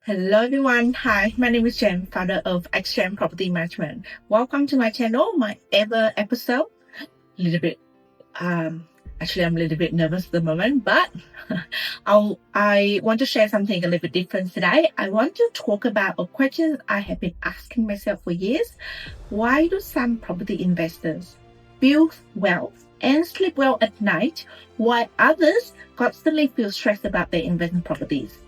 Hello everyone. Hi, my name is Jen, founder of XGem Property Management. Welcome to my channel, my ever episode. A little bit, actually I'm a little bit nervous at the moment, but I want to share something a little bit different today. I want to talk about a question I have been asking myself for years. Why do some property investors build wealth and sleep well at night, while others constantly feel stressed about their investment properties?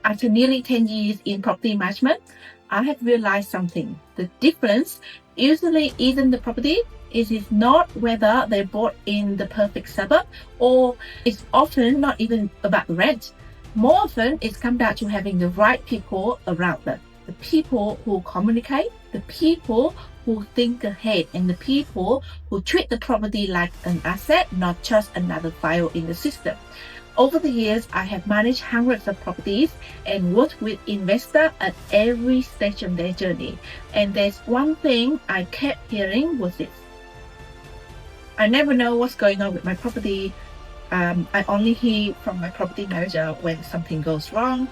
After nearly 10 years in property management, I have realized something. The difference usually isn't the property, it is not whether they bought in the perfect suburb, or it's often not even about the rent. More often, it's come down to having the right people around them. The people who communicate, the people who think ahead, and the people who treat the property like an asset, not just another file in the system. Over the years, I have managed hundreds of properties and worked with investors at every stage of their journey. And there's one thing I kept hearing was this: I never know what's going on with my property. I only hear from my property manager when something goes wrong.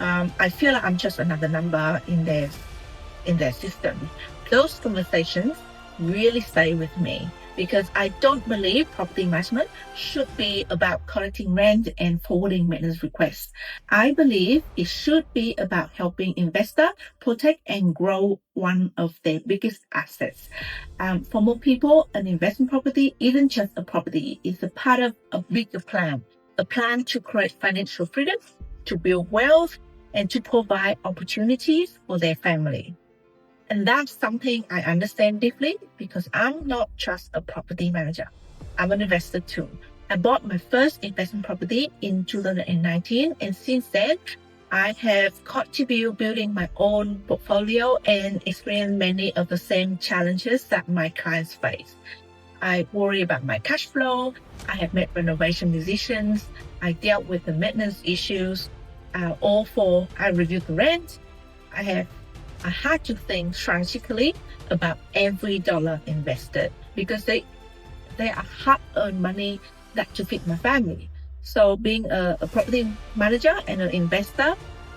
I feel like I'm just another number in their system. Those conversations really stay with me, because I don't believe property management should be about collecting rent and forwarding maintenance requests. I believe it should be about helping investors protect and grow one of their biggest assets. For more people, an investment property isn't just a property, it's a part of a bigger plan, a plan to create financial freedom, to build wealth, and to provide opportunities for their family. And that's something I understand deeply, because I'm not just a property manager. I'm an investor too. I bought my first investment property in 2019, and since then, I have contributed building my own portfolio and experienced many of the same challenges that my clients face. I worry about my cash flow. I have made renovation decisions. I dealt with the maintenance issues. I reviewed the rent. I had to think strategically about every dollar invested, because they are hard-earned money that to feed my family. So being a property manager and an investor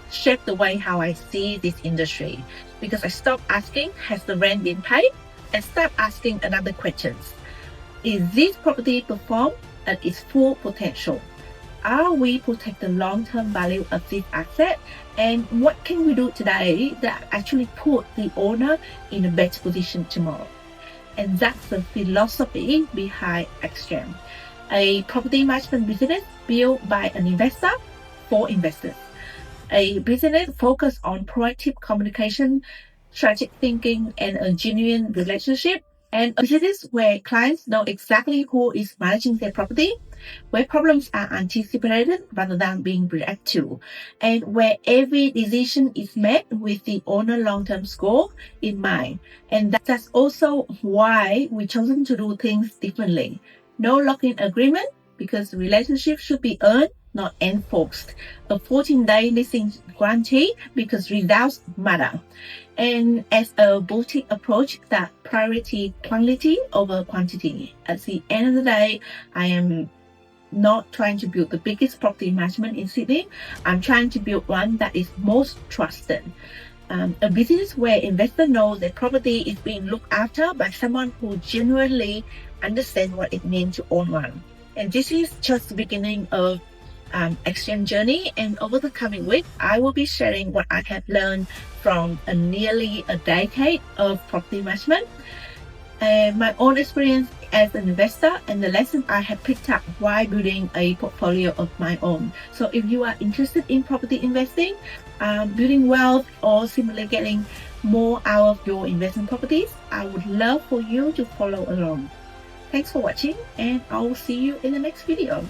shaped the way how I see this industry, because I stopped asking, has the rent been paid? And start asking another questions. Is this property perform at its full potential? Are we protect the long-term value of this asset? And what can we do today that actually put the owner in a better position tomorrow? And that's the philosophy behind XGem, a property management business built by an investor for investors. A business focused on proactive communication, strategic thinking, and a genuine relationship. And a business where clients know exactly who is managing their property, where problems are anticipated rather than being reacted to, and where every decision is made with the owner long-term goal in mind. And that's also why we chosen to do things differently. No lock-in agreement, because the relationship should be earned, not enforced. A 14-day listing guarantee, because results matter. And as a boutique approach that priority quality over quantity. At the end of the day, I am not trying to build the biggest property management in Sydney. I'm trying to build one that is most trusted. A business where investors know their property is being looked after by someone who genuinely understands what it means to own one. And this is just the beginning of XGem journey, and over the coming week, I will be sharing what I have learned from nearly a decade of property management, and my own experience as an investor, and the lesson I have picked up while building a portfolio of my own. So if you are interested in property investing, building wealth, or simply getting more out of your investment properties, I would love for you to follow along. Thanks for watching, and I will see you in the next video.